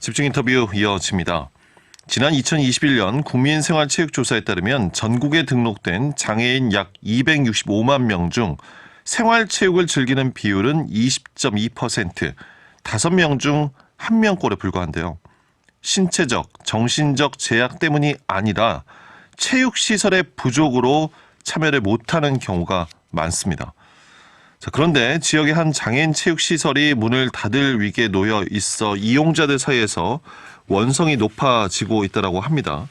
집중 인터뷰 이어집니다. 지난 2021년 국민생활체육조사에 따르면 전국에 등록된 장애인 약 265만 명 중 생활체육을 즐기는 비율은 20.2%, 5명 중 1명꼴에 불과한데요. 신체적, 정신적 제약 때문이 아니라 체육시설의 부족으로 참여를 못하는 경우가 많습니다. 자, 그런데 지역의 한 장애인 체육시설이 문을 닫을 위기에 놓여 있어 이용자들 사이에서 원성이 높아지고 있다고 합니다.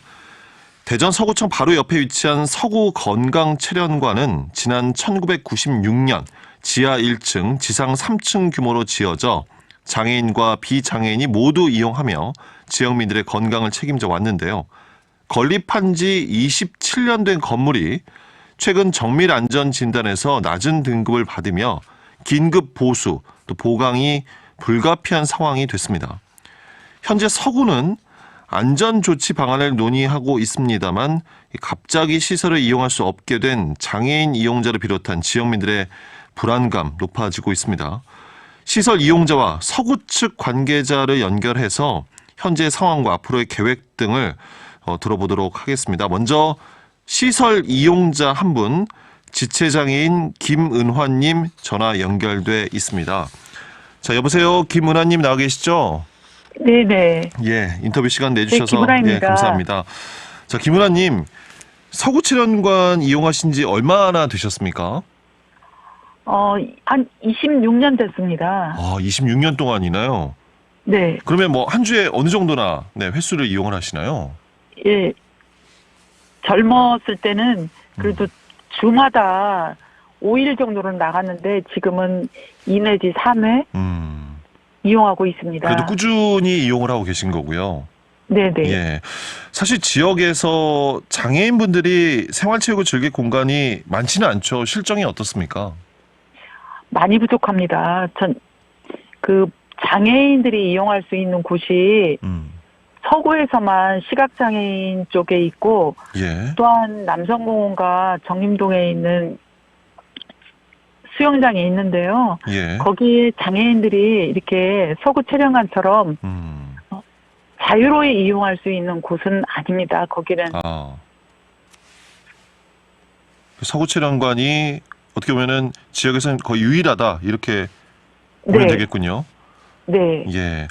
대전 서구청 바로 옆에 위치한 서구건강체련관은 지난 1996년 지하 1층, 지상 3층 규모로 지어져 장애인과 비장애인이 모두 이용하며 지역민들의 건강을 책임져 왔는데요. 건립한 지 27년 된 건물이 최근 정밀안전진단에서 낮은 등급을 받으며 긴급 보수, 또 보강이 불가피한 상황이 됐습니다. 현재 서구는 안전조치 방안을 논의하고 있습니다만 갑자기 시설을 이용할 수 없게 된 장애인 이용자를 비롯한 지역민들의 불안감 높아지고 있습니다. 시설 이용자와 서구 측 관계자를 연결해서 현재 상황과 앞으로의 계획 등을 들어보도록 하겠습니다. 먼저 시설 이용자 한 분, 지체장애인 김은화님 전화 연결돼 있습니다. 자, 여보세요. 김은화님 나와 계시죠? 네네. 예, 인터뷰 시간 내주셔서 김은화입니다. 예, 감사합니다. 자, 김은화님, 서구체련관 이용하신 지 얼마나 되셨습니까? 한 26년 됐습니다. 26년 동안이나요? 네. 그러면 뭐 한 주에 어느 정도나 횟수를 이용을 하시나요? 예. 젊었을 때는 그래도 주마다 5일 정도는 나갔는데 지금은 2 내지 3회 이용하고 있습니다. 그래도 꾸준히 이용을 하고 계신 거고요. 네네. 예. 사실 지역에서 장애인분들이 생활체육을 즐길 공간이 많지는 않죠. 실정이 어떻습니까? 많이 부족합니다. 장애인들이 이용할 수 있는 곳이 서구에서만 시각장애인 쪽에 있고, 예. 또한 남성공원과 정림동에 있는 수영장이 있는데요. 예. 거기에 장애인들이 이렇게 서구체련관처럼 자유로이 이용할 수 있는 곳은 아닙니다. 거기는. 서구체련관이 어떻게 보면은 지역에서는 거의 유일하다 이렇게 보면 네. 되겠군요. 네. 예.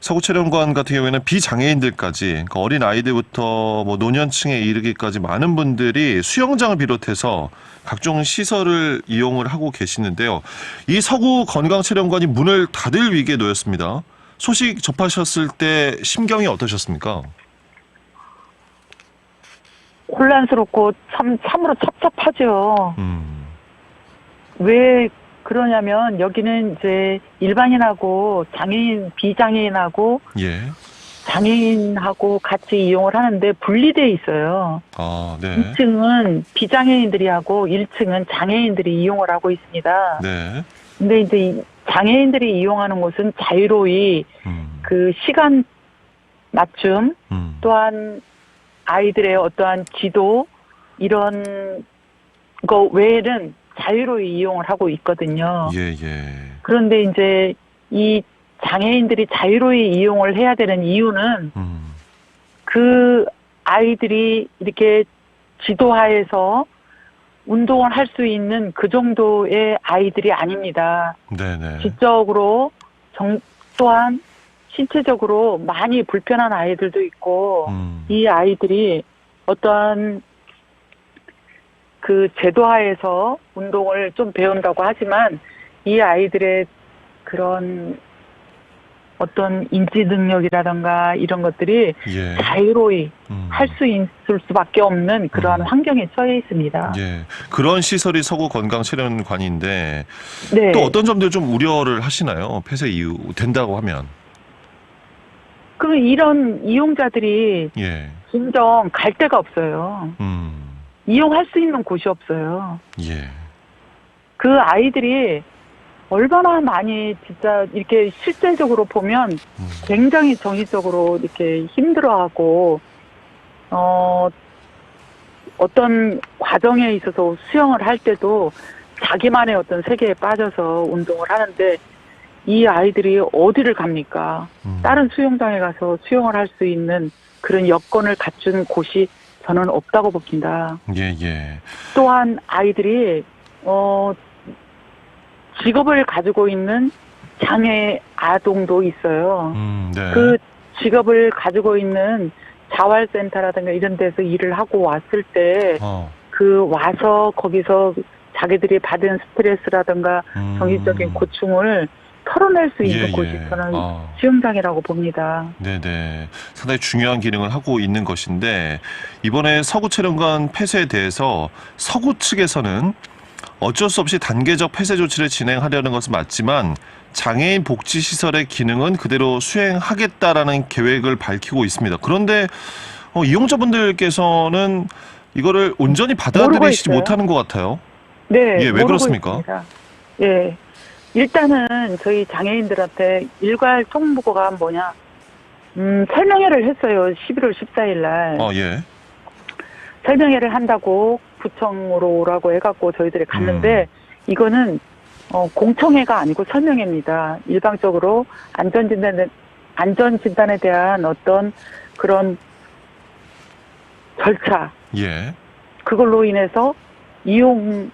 서구체련관 같은 경우에는 비장애인들까지, 그러니까 어린 아이들부터 뭐 노년층에 이르기까지 많은 분들이 수영장을 비롯해서 각종 시설을 이용을 하고 계시는데요. 이 서구건강체련관이 문을 닫을 위기에 놓였습니다. 소식 접하셨을 때 심경이 어떠셨습니까? 혼란스럽고 참으로 섭섭하죠. 왜 그러냐면 여기는 이제 일반인하고 장애인, 비장애인하고 예. 장애인하고 같이 이용을 하는데 분리되어 있어요. 네. 2층은 비장애인들이 하고 1층은 장애인들이 이용을 하고 있습니다. 네. 근데 이제 장애인들이 이용하는 곳은 자유로이 그 시간 맞춤, 또한 아이들의 어떠한 지도 이런 거 외에는 자유로이 이용을 하고 있거든요. 예. 그런데 이제 이 장애인들이 자유로이 이용을 해야 되는 이유는 그 아이들이 이렇게 지도하에서 운동을 할 수 있는 그 정도의 아이들이 아닙니다. 네네. 지적으로 또한 신체적으로 많이 불편한 아이들도 있고 이 아이들이 어떠한 그 제도하에서 운동을 좀 배운다고 하지만 이 아이들의 그런 어떤 인지 능력이라든가 이런 것들이 예. 자유로이 할 수 있을 수밖에 없는 그러한 환경에 처해 있습니다. 예. 그런 시설이 서구건강체련관인데 네. 또 어떤 점들 좀 우려를 하시나요? 폐쇄 이후 된다고 하면. 그 이런 이용자들이 예. 진정 갈 데가 없어요. 이용할 수 있는 곳이 없어요. 예. 그 아이들이 얼마나 많이 진짜 이렇게 실제적으로 보면 굉장히 정신적으로 이렇게 힘들어하고 어떤 과정에 있어서 수영을 할 때도 자기만의 어떤 세계에 빠져서 운동을 하는데 이 아이들이 어디를 갑니까? 다른 수영장에 가서 수영을 할 수 있는 그런 여건을 갖춘 곳이 저는 없다고 봅니다. 예, 예. 또한 아이들이 직업을 가지고 있는 장애 아동도 있어요. 네. 그 직업을 가지고 있는 자활센터라든가 이런 데서 일을 하고 왔을 때 와서 거기서 자기들이 받은 스트레스라든가 정신적인 고충을 털어낼 수 있는 예, 곳이 예. 저는 수영장이라고 봅니다. 네네. 상당히 중요한 기능을 하고 있는 것인데 이번에 서구체련관 폐쇄에 대해서 서구 측에서는 어쩔 수 없이 단계적 폐쇄 조치를 진행하려는 것은 맞지만 장애인 복지시설의 기능은 그대로 수행하겠다라는 계획을 밝히고 있습니다. 그런데 이용자분들께서는 이거를 온전히 받아들이시지 못하는 것 같아요. 네, 예, 왜 그렇습니까? 있습니다. 예, 일단은 저희 장애인들한테 일괄 총무고가 뭐냐, 설명회를 했어요. 11월 14일 날. 예. 설명회를 한다고 구청으로 오라고 해갖고 저희들이 갔는데 이거는 공청회가 아니고 설명회입니다. 일방적으로 안전진단에 대한 어떤 그런 절차, 예. 그걸로 인해서 이용할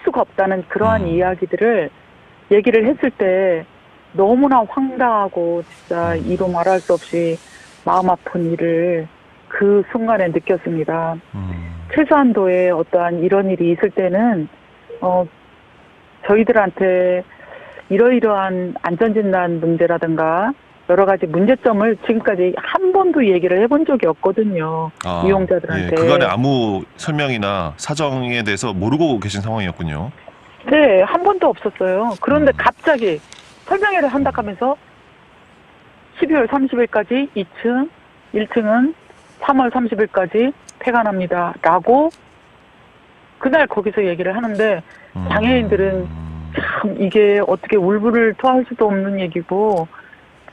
수가 없다는 그러한 이야기들을 얘기를 했을 때 너무나 황당하고 진짜 이로 말할 수 없이 마음 아픈 일을 그 순간에 느꼈습니다. 최소한도의 어떠한 이런 일이 있을 때는 저희들한테 이러이러한 안전진단 문제라든가 여러 가지 문제점을 지금까지 한 번도 얘기를 해본 적이 없거든요. 이용자들한테. 예, 그간에 아무 설명이나 사정에 대해서 모르고 계신 상황이었군요. 네, 한 번도 없었어요. 그런데 갑자기 설명회를 한다 하면서 12월 30일까지 2층, 1층은 3월 30일까지 폐관합니다. 라고 그날 거기서 얘기를 하는데 장애인들은 참 이게 어떻게 울분을 토할 수도 없는 얘기고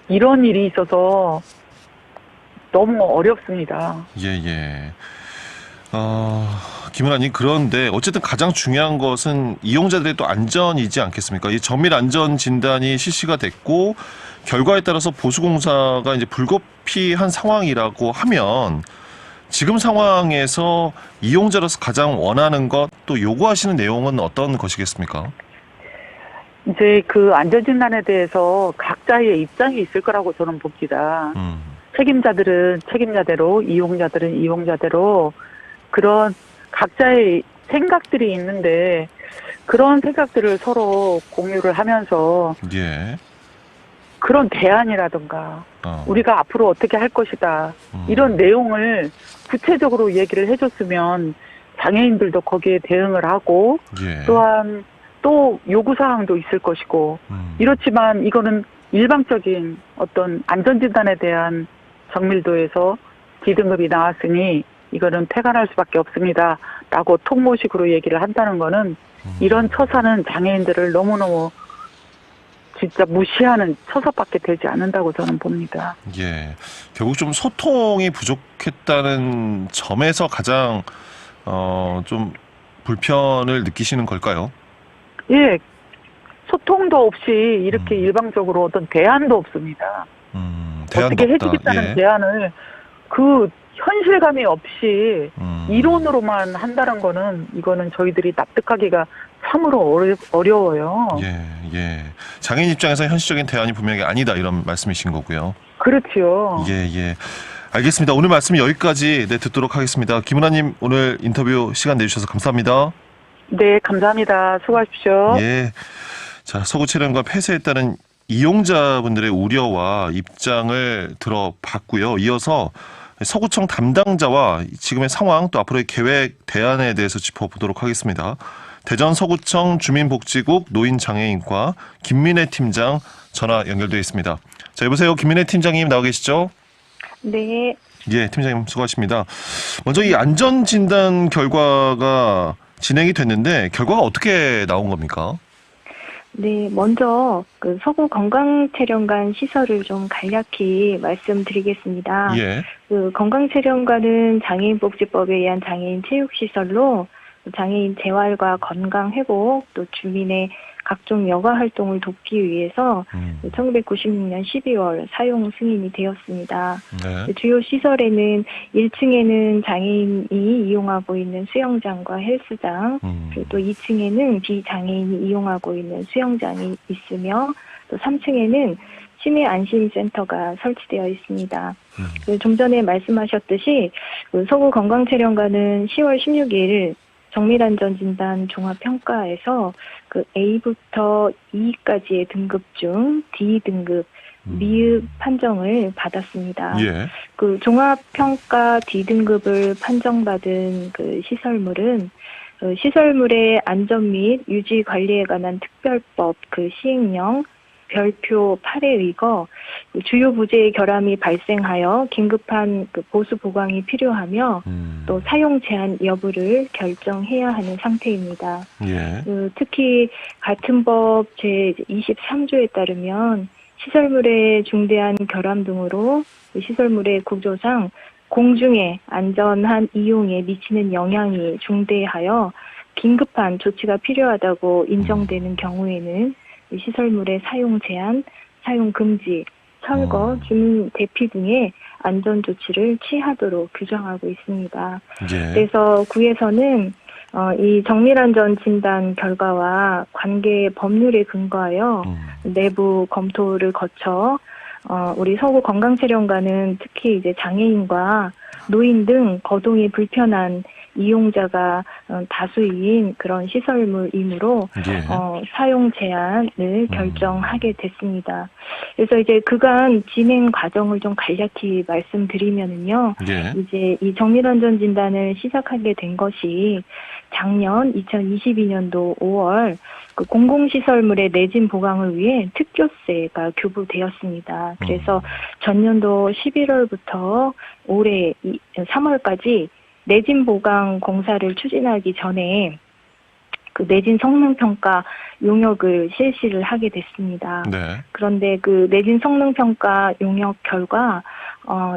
이런 일이 있어서 너무 어렵습니다. 예. 김은아님, 그런데 어쨌든 가장 중요한 것은 이용자들의 또 안전이지 않겠습니까? 이 정밀 안전 진단이 실시가 됐고 결과에 따라서 보수공사가 이제 불가피한 상황이라고 하면 지금 상황에서 이용자로서 가장 원하는 것 또 요구하시는 내용은 어떤 것이겠습니까? 이제 그 안전진단에 대해서 각자의 입장이 있을 거라고 저는 봅니다. 책임자들은 책임자대로, 이용자들은 이용자대로 그런 각자의 생각들이 있는데 그런 생각들을 서로 공유를 하면서 예. 그런 대안이라든가 우리가 앞으로 어떻게 할 것이다 이런 내용을 구체적으로 얘기를 해줬으면 장애인들도 거기에 대응을 하고 예. 또한 또 요구사항도 있을 것이고 이렇지만 이거는 일방적인 어떤 안전진단에 대한 정밀도에서 D등급이 나왔으니 이거는 폐관할 수밖에 없습니다 라고 통보식으로 얘기를 한다는 거는 이런 처사는 장애인들을 너무너무 진짜 무시하는 처사밖에 되지 않는다고 저는 봅니다. 예. 결국 좀 소통이 부족했다는 점에서 가장 좀 불편을 느끼시는 걸까요? 예. 소통도 없이 이렇게 일방적으로 어떤 대안도 없습니다. 대안도 어떻게 없다. 해주겠다는 예. 대안을 그 현실감이 없이 이론으로만 한다는 거는 이거는 저희들이 납득하기가 참으로 어려워요. 예. 장애인 입장에서 현실적인 대안이 분명히 아니다 이런 말씀이신 거고요. 그렇지요. 예. 알겠습니다. 오늘 말씀 여기까지 듣도록 하겠습니다. 김은아님, 오늘 인터뷰 시간 내주셔서 감사합니다. 네, 감사합니다. 수고하십시오. 예. 자, 서구체련관 폐쇄에 따른 이용자분들의 우려와 입장을 들어봤고요. 이어서 서구청 담당자와 지금의 상황 또 앞으로의 계획 대안에 대해서 짚어보도록 하겠습니다. 대전 서구청 주민복지국 노인장애인과 김민혜 팀장 전화 연결되어 있습니다. 자, 여보세요. 김민혜 팀장님 나와 계시죠? 네. 예, 팀장님 수고하십니다. 먼저 이 안전진단 결과가 진행이 됐는데 결과가 어떻게 나온 겁니까? 네, 먼저 그 서구 건강체련관 시설을 좀 간략히 말씀드리겠습니다. 예. 그 건강체련관은 장애인복지법에 의한 장애인 체육시설로 장애인 재활과 건강 회복, 또 주민의 각종 여가 활동을 돕기 위해서 1996년 12월 사용 승인이 되었습니다. 네. 주요 시설에는 1층에는 장애인이 이용하고 있는 수영장과 헬스장, 그리고 또 2층에는 비장애인이 이용하고 있는 수영장이 있으며 또 3층에는 치매 안심센터가 설치되어 있습니다. 좀 전에 말씀하셨듯이 그 서구 건강체련관은 10월 16일 정밀안전 진단 종합평가에서 그 A부터 E까지의 등급 중 D 등급 미흡 판정을 받았습니다. 예. 그 종합평가 D 등급을 판정받은 그 시설물은 시설물의 안전 및 유지 관리에 관한 특별법 그 시행령 별표 8에 의거 주요 부재의 결함이 발생하여 긴급한 그 보수 보강이 필요하며 또 사용 제한 여부를 결정해야 하는 상태입니다. 예. 특히 같은 법 제 23조에 따르면 시설물의 중대한 결함 등으로 시설물의 구조상 공중의 안전한 이용에 미치는 영향이 중대하여 긴급한 조치가 필요하다고 인정되는 경우에는 시설물의 사용 제한, 사용 금지, 철거, 주민 대피 등의 안전 조치를 취하도록 규정하고 있습니다. 예. 그래서 구에서는 이 정밀안전 진단 결과와 관계 법률에 근거하여 내부 검토를 거쳐 우리 서구 건강체련관은 특히 이제 장애인과 노인 등 거동이 불편한 이용자가 다수인 그런 시설물이므로 예. 사용 제한을 결정하게 됐습니다. 그래서 이제 그간 진행 과정을 좀 간략히 말씀드리면은요. 예. 이제 이 정밀안전 진단을 시작하게 된 것이 작년 2022년도 5월 그 공공시설물의 내진 보강을 위해 특교세가 교부되었습니다. 그래서 전년도 11월부터 올해 3월까지 내진 보강 공사를 추진하기 전에 그 내진 성능 평가 용역을 실시를 하게 됐습니다. 네. 그런데 그 내진 성능 평가 용역 결과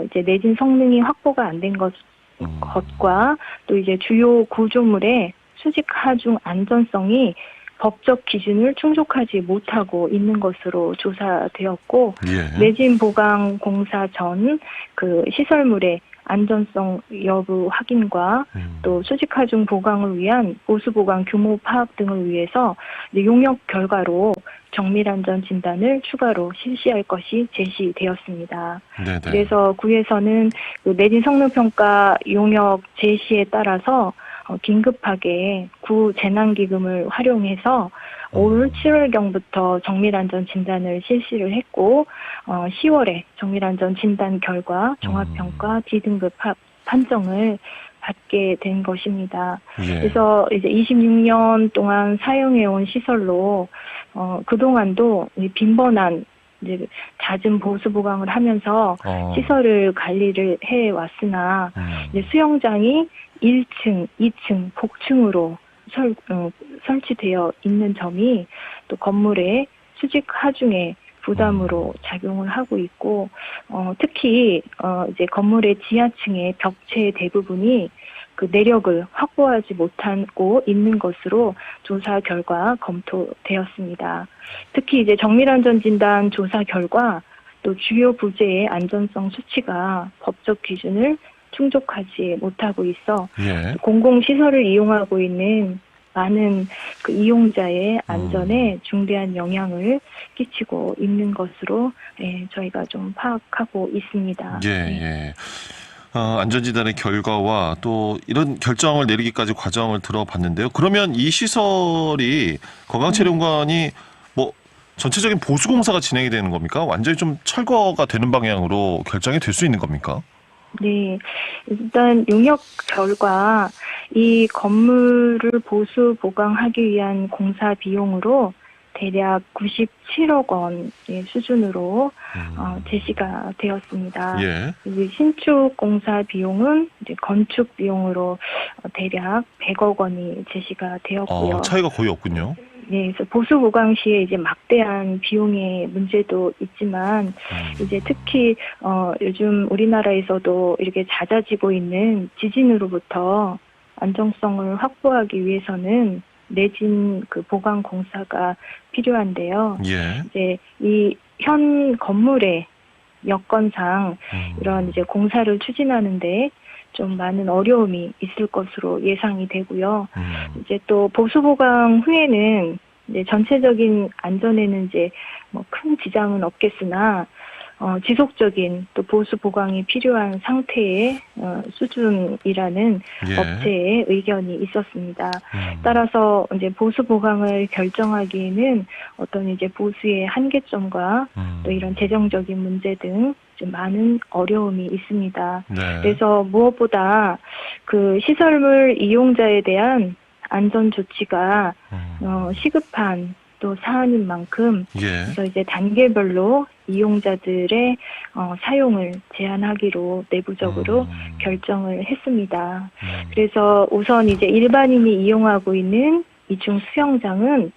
이제 내진 성능이 확보가 안 된 것과 또 이제 주요 구조물의 수직 하중 안전성이 법적 기준을 충족하지 못하고 있는 것으로 조사되었고 예. 내진 보강 공사 전 그 시설물의 안전성 여부 확인과 또 수직 하중 보강을 위한 보수 보강 규모 파악 등을 위해서 용역 결과로 정밀안전 진단을 추가로 실시할 것이 제시되었습니다. 네네. 그래서 구에서는 그 내진 성능 평가 용역 제시에 따라서 긴급하게 구 재난기금을 활용해서 올 7월경부터 정밀안전 진단을 실시를 했고 10월에 정밀안전 진단 결과 종합평가 D등급 판정을 받게 된 것입니다. 예. 그래서 이제 26년 동안 사용해온 시설로 그동안도 빈번한 이제 잦은 보수 보강을 하면서 시설을 관리를 해 왔으나 이제 수영장이 1층, 2층, 복층으로 설치되어 있는 점이 또 건물의 수직 하중에 부담으로 작용을 하고 있고 특히 이제 건물의 지하층의 벽체 대부분이 그 내력을 확보하지 못하고 있는 것으로 조사 결과 검토되었습니다. 특히 이제 정밀안전 진단 조사 결과 또 주요 부재의 안전성 수치가 법적 기준을 충족하지 못하고 있어 예. 공공시설을 이용하고 있는 많은 그 이용자의 안전에 중대한 영향을 끼치고 있는 것으로 저희가 좀 파악하고 있습니다. 예, 예. 안전진단의 결과와 또 이런 결정을 내리기까지 과정을 들어봤는데요. 그러면 이 시설이 건강체련관이 뭐 전체적인 보수공사가 진행이 되는 겁니까? 완전히 좀 철거가 되는 방향으로 결정이 될 수 있는 겁니까? 네, 일단 용역 결과 이 건물을 보수 보강하기 위한 공사 비용으로 대략 97억 원의 수준으로 제시가 되었습니다. 예. 신축 공사 비용은 이제 건축 비용으로 대략 100억 원이 제시가 되었고요. 차이가 거의 없군요. 네, 그래서 보수 보강 시에 이제 막대한 비용의 문제도 있지만 이제 특히 요즘 우리나라에서도 이렇게 잦아지고 있는 지진으로부터 안정성을 확보하기 위해서는 내진 그 보강 공사가 필요한데요. 예. 이제 이 현 건물의 여건상 이런 이제 공사를 추진하는데 좀 많은 어려움이 있을 것으로 예상이 되고요. 이제 또 보수 보강 후에는 이제 전체적인 안전에는 이제 뭐 큰 지장은 없겠으나 지속적인 또 보수 보강이 필요한 상태의 수준이라는 예. 업체의 의견이 있었습니다. 따라서 이제 보수 보강을 결정하기에는 어떤 이제 보수의 한계점과 또 이런 재정적인 문제 등 좀 많은 어려움이 있습니다. 네. 그래서 무엇보다 그 시설물 이용자에 대한 안전 조치가 시급한 또 사안인 만큼 예. 그래서 이제 단계별로 이용자들의 사용을 제한하기로 내부적으로 결정을 했습니다. 그래서 우선 이제 일반인이 이용하고 있는 2층 수영장은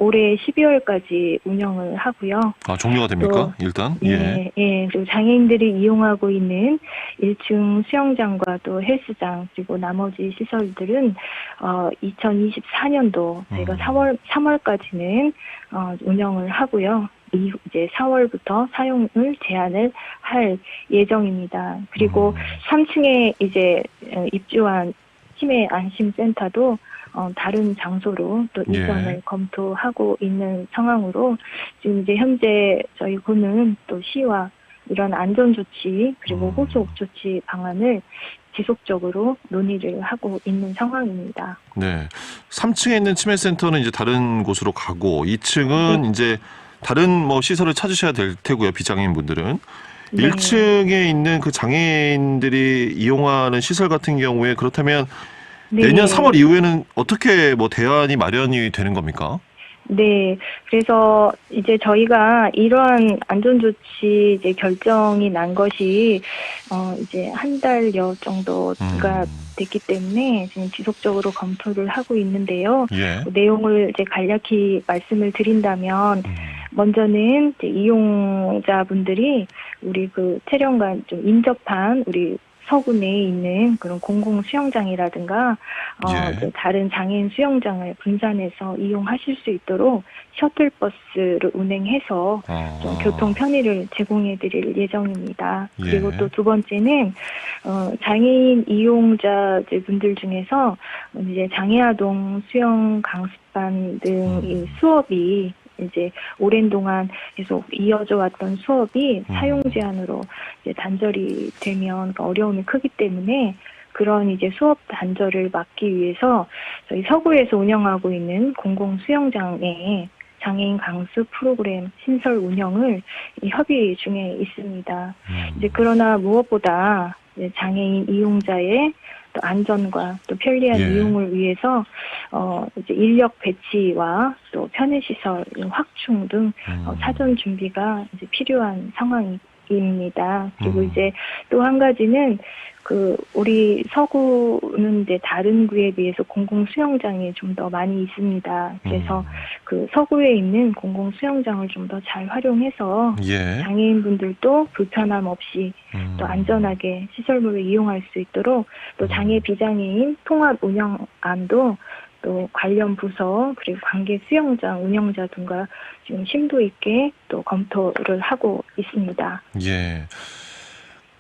올해 12월까지 운영을 하고요. 아, 종료가 됩니까? 또, 일단? 예. 그리고 장애인들이 이용하고 있는 1층 수영장과 또 헬스장 그리고 나머지 시설들은 2024년도 저희가 3월까지는 운영을 하고요. 이제 4월부터 사용을 제한을 할 예정입니다. 그리고 3층에 이제 입주한 치매 안심센터도 다른 장소로 또 예. 이전을 검토하고 있는 상황으로 지금 이제 현재 저희 군은 또 시와 이런 안전 조치 그리고 후속 조치 방안을 지속적으로 논의를 하고 있는 상황입니다. 네. 3층에 있는 치매센터는 이제 다른 곳으로 가고 2층은 이제 다른 뭐 시설을 찾으셔야 될 테고요. 비장애인 분들은. 네. 1층에 있는 그 장애인들이 이용하는 시설 같은 경우에 그렇다면 네. 내년 3월 이후에는 어떻게 뭐 대안이 마련이 되는 겁니까? 네, 그래서 이제 저희가 이러한 안전조치 이제 결정이 난 것이 이제 한 달여 정도가 됐기 때문에 지금 지속적으로 검토를 하고 있는데요. 예. 그 내용을 이제 간략히 말씀을 드린다면 먼저는 이제 이용자분들이 우리 그 체령과 좀 인접한 우리 서구 내에 있는 그런 공공 수영장이라든가 예. 이제 다른 장애인 수영장을 분산해서 이용하실 수 있도록 셔틀버스를 운행해서 좀 교통 편의를 제공해드릴 예정입니다. 예. 그리고 또 두 번째는 장애인 이용자분들 중에서 이제 장애아동 수영 강습반 등 이 수업이 이제 오랜 동안 계속 이어져 왔던 수업이 사용 제한으로 이제 단절이 되면 어려움이 크기 때문에 그런 이제 수업 단절을 막기 위해서 저희 서구에서 운영하고 있는 공공 수영장에 장애인 강습 프로그램 신설 운영을 협의 중에 있습니다. 이제 그러나 무엇보다 이제 장애인 이용자의 또 안전과 또 편리한 예. 이용을 위해서 이제 인력 배치와 또 편의시설 확충 등 사전 준비가 이제 필요한 상황입니다. 그리고 이제 또 한 가지는 그 우리 서구는 이제 다른 구에 비해서 공공 수영장이 좀 더 많이 있습니다. 그래서 그 서구에 있는 공공 수영장을 좀 더 잘 활용해서 예. 장애인분들도 불편함 없이 또 안전하게 시설물을 이용할 수 있도록 또 장애 비장애인 통합 운영안도 또 관련 부서 그리고 관계 수영장 운영자 등과 지금 심도 있게 또 검토를 하고 있습니다. 예.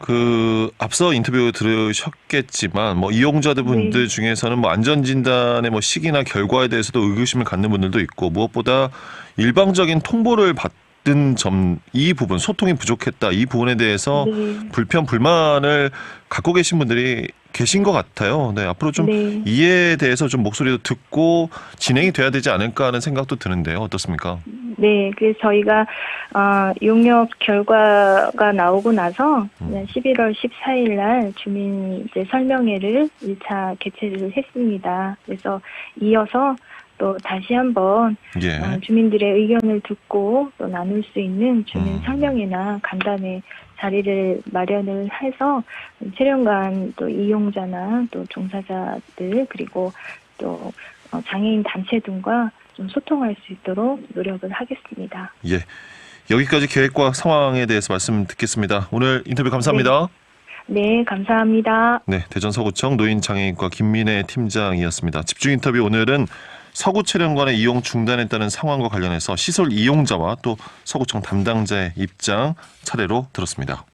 그 앞서 인터뷰 들으셨겠지만 뭐 이용자들 분들 중에서는 뭐 안전 진단의 뭐 시기나 결과에 대해서도 의구심을 갖는 분들도 있고 무엇보다 일방적인 통보를 받은 점 이 부분 소통이 부족했다 이 부분에 대해서 불편 불만을 갖고 계신 분들이 계신 것 같아요. 네, 앞으로 좀 이에 대해서 좀 목소리도 듣고 진행이 돼야 되지 않을까 하는 생각도 드는데요. 어떻습니까? 네, 그래서 저희가 용역 결과가 나오고 나서 11월 14일 날 주민 이제 설명회를 1차 개최를 했습니다. 그래서 이어서 또 다시 한번 주민들의 의견을 듣고 또 나눌 수 있는 주민 설명회나 간담회 자리를 마련을 해서 체령관 또 이용자나 또 종사자들 그리고 또 장애인 단체 등과 좀 소통할 수 있도록 노력을 하겠습니다. 예, 여기까지 계획과 상황에 대해서 말씀 듣겠습니다. 오늘 인터뷰 감사합니다. 네, 감사합니다. 네, 대전 서구청 노인장애인과 김민혜 팀장이었습니다. 집중 인터뷰 오늘은 서구체련관의 이용 중단했다는 상황과 관련해서 시설 이용자와 또 서구청 담당자의 입장 차례로 들었습니다.